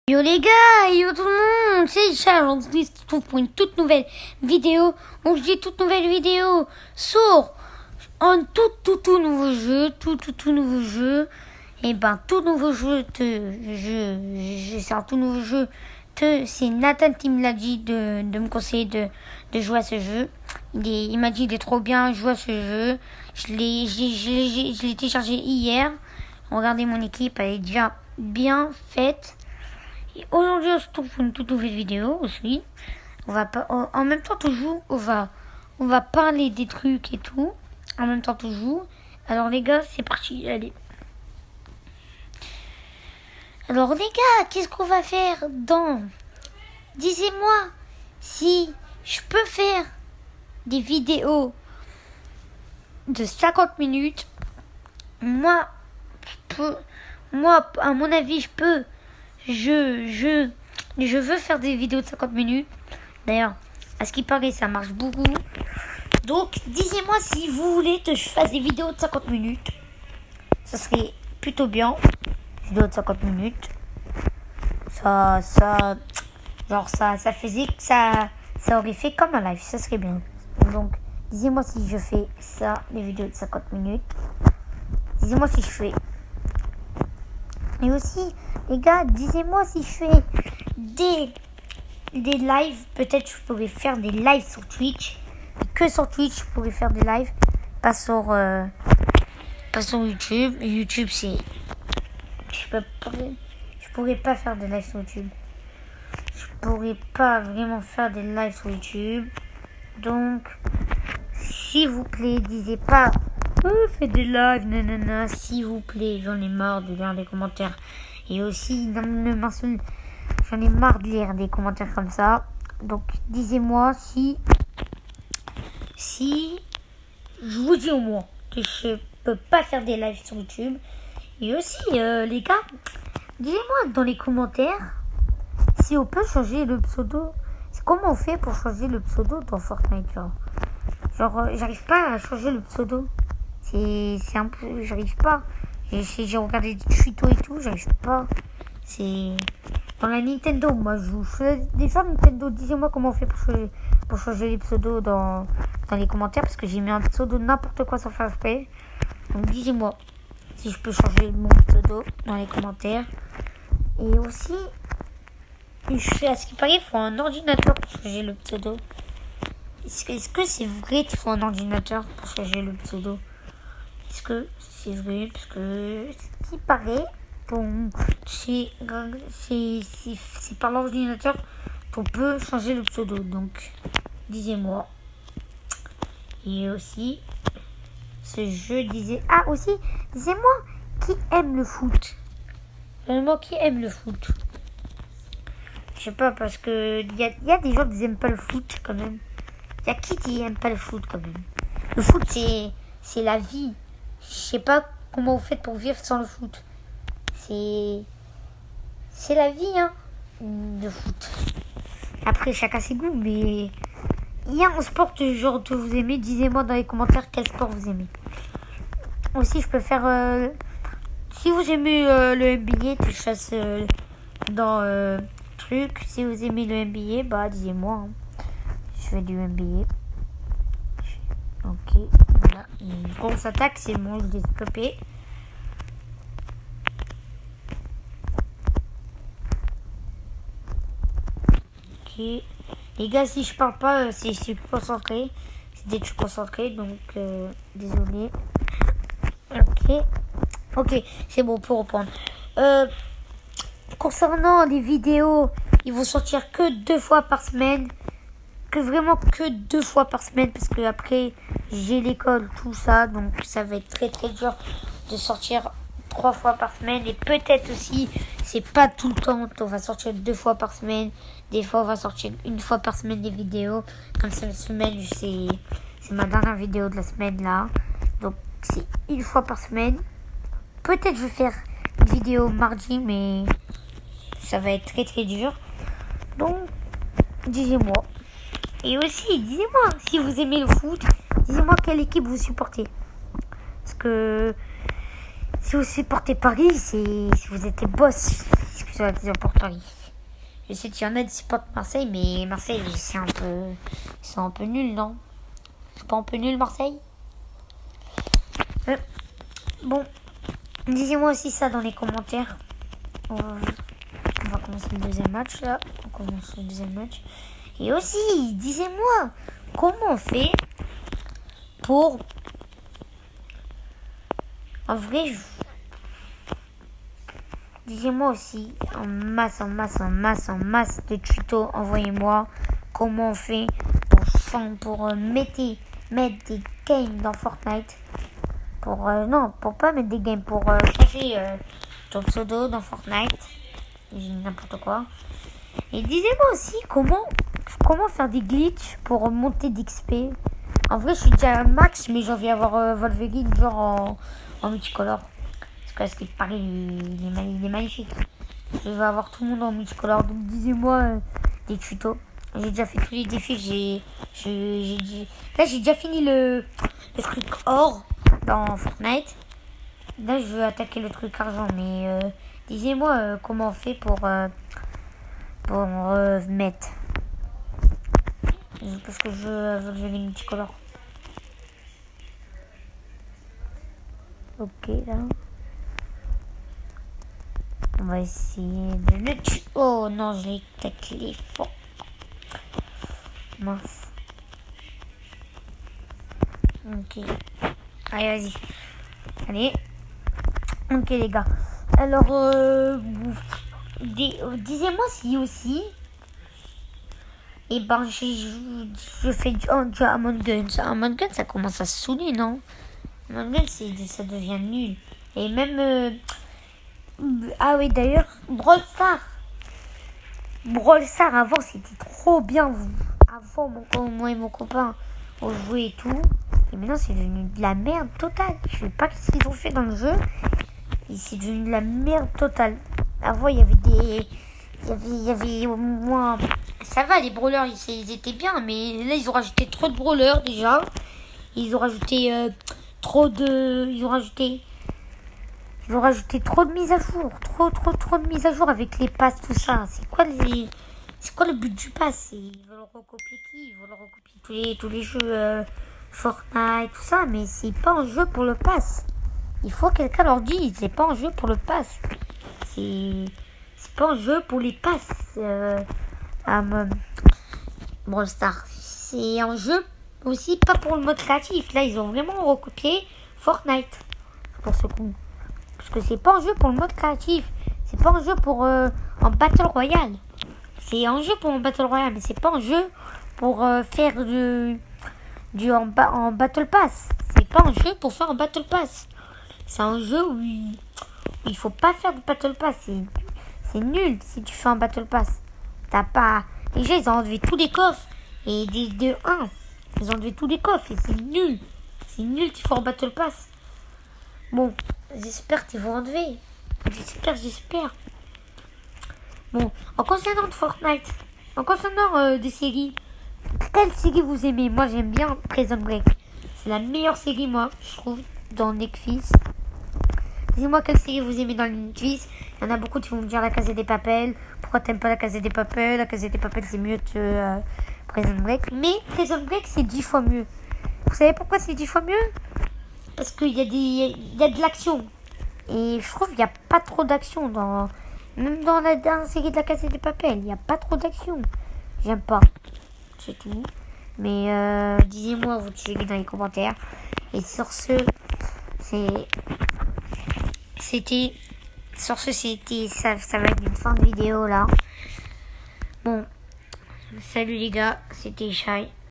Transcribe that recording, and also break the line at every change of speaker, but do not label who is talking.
Yo les gars, yo tout le monde, c'est Charles, on se retrouve pour une toute nouvelle vidéo. On se dit toute nouvelle vidéo sur un tout nouveau jeu, tout nouveau jeu. Et ben tout nouveau jeu, c'est un tout nouveau jeu. C'est Nathan qui me l'a dit de me conseiller de jouer à ce jeu. Il m'a dit il est trop bien, joue à ce jeu. Je l'ai téléchargé hier. Regardez mon équipe, elle est déjà bien faite. Et aujourd'hui, on se retrouve pour une toute nouvelle vidéo aussi. En même temps, toujours, on va parler des trucs et tout. En même temps, toujours. Alors, les gars, c'est parti. Allez. Alors, les gars, qu'est-ce qu'on va faire Disez-moi si je peux faire des vidéos de 50 minutes. Moi, à mon avis, je peux. Je veux faire des vidéos de 50 minutes. D'ailleurs, à ce qui paraît, ça marche beaucoup. Donc, disez-moi si vous voulez que je fasse des vidéos de 50 minutes. Ça serait plutôt bien. Vidéo de 50 minutes. Ça faisait que ça aurait fait comme un live. Ça serait bien. Donc, disez-moi si je fais ça, les vidéos de 50 minutes. Disez-moi si je fais. Et aussi, les gars, disez-moi si je fais des lives. Peut-être je pourrais faire des lives sur Twitch. Que sur Twitch, je pourrais faire des lives. Pas sur YouTube. YouTube, c'est... Je pourrais pas faire des lives sur YouTube. Je pourrais pas vraiment faire des lives sur YouTube. Donc, s'il vous plaît, disez pas... fais des lives, nanana, s'il vous plaît, j'en ai marre de lire des commentaires. Et aussi, j'en ai marre de lire des commentaires comme ça. Donc, disez-moi si je vous dis au moins que je peux pas faire des lives sur YouTube. Et aussi, les gars, dites-moi dans les commentaires si on peut changer le pseudo. C'est comment on fait pour changer le pseudo dans Fortnite, genre j'arrive pas à changer le pseudo. C'est un peu... J'arrive pas. J'ai regardé des tutos et tout, j'arrive pas. C'est... Dans la Nintendo, moi je joue. Déjà Nintendo, disez-moi comment on fait pour changer les pseudos dans les commentaires. Parce que j'ai mis un pseudo n'importe quoi sur FFP. Donc disez-moi si je peux changer mon pseudo dans les commentaires. Et aussi, à ce qui paraît, il faut un ordinateur pour changer le pseudo. Est-ce que c'est vrai qu'il faut un ordinateur pour changer le pseudo? Est-ce que c'est vrai? Parce que ce qui paraît, c'est par l'ordinateur qu'on peut changer le pseudo. Donc, disez-moi. Et aussi, ce jeu disait... Ah, aussi, disez-moi qui aime le foot. Vraiment, qui aime le foot? Je sais pas, parce que il y a des gens qui n'aiment pas le foot, quand même. Il y a qui aime pas le foot, quand même. Le foot, c'est la vie. Je sais pas comment vous faites pour vivre sans le foot. C'est la vie, hein, le foot. Après, chacun ses goûts, mais il y a un sport genre que vous aimez. Disez-moi dans les commentaires quel sport vous aimez. Aussi, je peux faire... si vous aimez le NBA, que je fasse dans truc. Si vous aimez le NBA, bah disez-moi. Hein. Je fais du NBA. Ok. Voilà, une grosse attaque, c'est bon, je l'ai stoppé. Ok. Les gars, si je parle pas, c'est je suis concentré. C'est dès que je suis concentré, donc désolé. Ok, c'est bon pour reprendre. Concernant les vidéos, ils vont sortir que 2 fois par semaine. Que 2 fois par semaine, parce que après j'ai l'école, tout ça, donc ça va être très dur de sortir 3 fois par semaine. Et peut-être aussi, c'est pas tout le temps, on va sortir 2 fois par semaine. Des fois on va sortir 1 fois par semaine des vidéos. Comme cette semaine, c'est ma dernière vidéo de la semaine là, donc c'est 1 fois par semaine. Peut-être je vais faire une vidéo mardi, mais ça va être très dur. Donc disez-moi. Et aussi, disez-moi si vous aimez le foot, disez-moi quelle équipe vous supportez. Parce que si vous supportez Paris, si vous êtes les boss, sur la supporters. Je sais qu'il y en a qui supportent Marseille, mais Marseille, ils sont un peu nuls, non? C'est pas un peu nul, Marseille? Bon, dites-moi aussi ça dans les commentaires. On va commencer le deuxième match, là. On commence le deuxième match. Et aussi, disez-moi, comment on fait pour... En vrai, disez-moi aussi, en masse de tutos, envoyez-moi comment on fait pour mettre des games dans Fortnite. Pour pas mettre des games, pour changer ton pseudo dans Fortnite. N'importe quoi. Et disez-moi aussi comment faire des glitches pour monter d'XP. En vrai, je suis déjà à max, mais j'ai envie d'avoir Wolverine genre en multicolore. Parce que pareil, il est magnifique. Je vais avoir tout le monde en multicolore. Donc disez-moi des tutos. J'ai déjà fait tous les défis. Là, j'ai déjà fini le truc or dans Fortnite. Là, je veux attaquer le truc argent. Mais disez-moi comment on fait pour mettre. Parce que je veux les multicolores. Ok, là. On va essayer de le tuer. Oh non, je l'ai taclé fort. Mince. Ok. Allez, vas-y. Allez. Ok, les gars. Alors, disez-moi si aussi. Et ben, je fais du Among Us. Among Us, ça commence à se saouler, non? Among Us, ça devient nul. Et même... ah oui, d'ailleurs, Brawl Stars, avant, c'était trop bien. Avant, moi et mon copain, on jouait et tout. Et maintenant, c'est devenu de la merde totale. Je sais pas ce qu'ils ont fait dans le jeu. Et c'est devenu de la merde totale. Avant, il y avait au moins... Ça va, les brawlers, ils étaient bien. Mais là, ils ont rajouté trop de brawlers, déjà. Ils ont rajouté Ils ont rajouté trop de mises à jour. Trop de mises à jour avec les passes, tout ça. C'est quoi le but du pass? Ils veulent recopier qui? Ils veulent recopier tous les jeux Fortnite, tout ça. Mais c'est pas un jeu pour le pass. Il faut que quelqu'un leur dise. C'est pas un jeu pour le pass. C'est pas un jeu pour les passes. Brawl Stars. C'est un jeu aussi pas pour le mode créatif. Là, ils ont vraiment recopié Fortnite. Pour ce coup. Parce que c'est pas un jeu pour le mode créatif. C'est pas un jeu pour en Battle Royale. C'est un jeu pour en Battle Royale. Mais c'est pas un jeu pour faire en Battle Pass. C'est pas un jeu pour faire un Battle Pass. C'est un jeu où il faut pas faire de Battle Pass. C'est nul si tu fais un Battle Pass. T'as pas... Déjà, ils ont enlevé tous les coffres. Et de 1, ils ont enlevé tous les coffres. Et c'est nul. C'est nul qu'il faut en Battle Pass. Bon, j'espère qu'ils vont enlever. J'espère. Bon, en concernant Fortnite, en concernant des séries, quelle série vous aimez? Moi, j'aime bien Prison Break. C'est la meilleure série, moi, je trouve, dans Netflix. Dis-moi quelle série vous aimez dans Netflix. Il y en a beaucoup qui vont me dire La Casa des Papel. Pourquoi t'aimes pas La Casa des Papel? La Casa des Papel, c'est mieux que Prison Break. Mais Prison Break, c'est 10 fois mieux. Vous savez pourquoi c'est 10 fois mieux? Parce qu'il y a de l'action. Et je trouve qu'il n'y a pas trop d'action même dans la dernière série de La Casa des Papel. Il n'y a pas trop d'action. J'aime pas. C'est tout. Mais disez-moi votre série dans les commentaires. Et sur ce, c'était ça va être une fin de vidéo là. Bon, salut les gars, c'était Shai.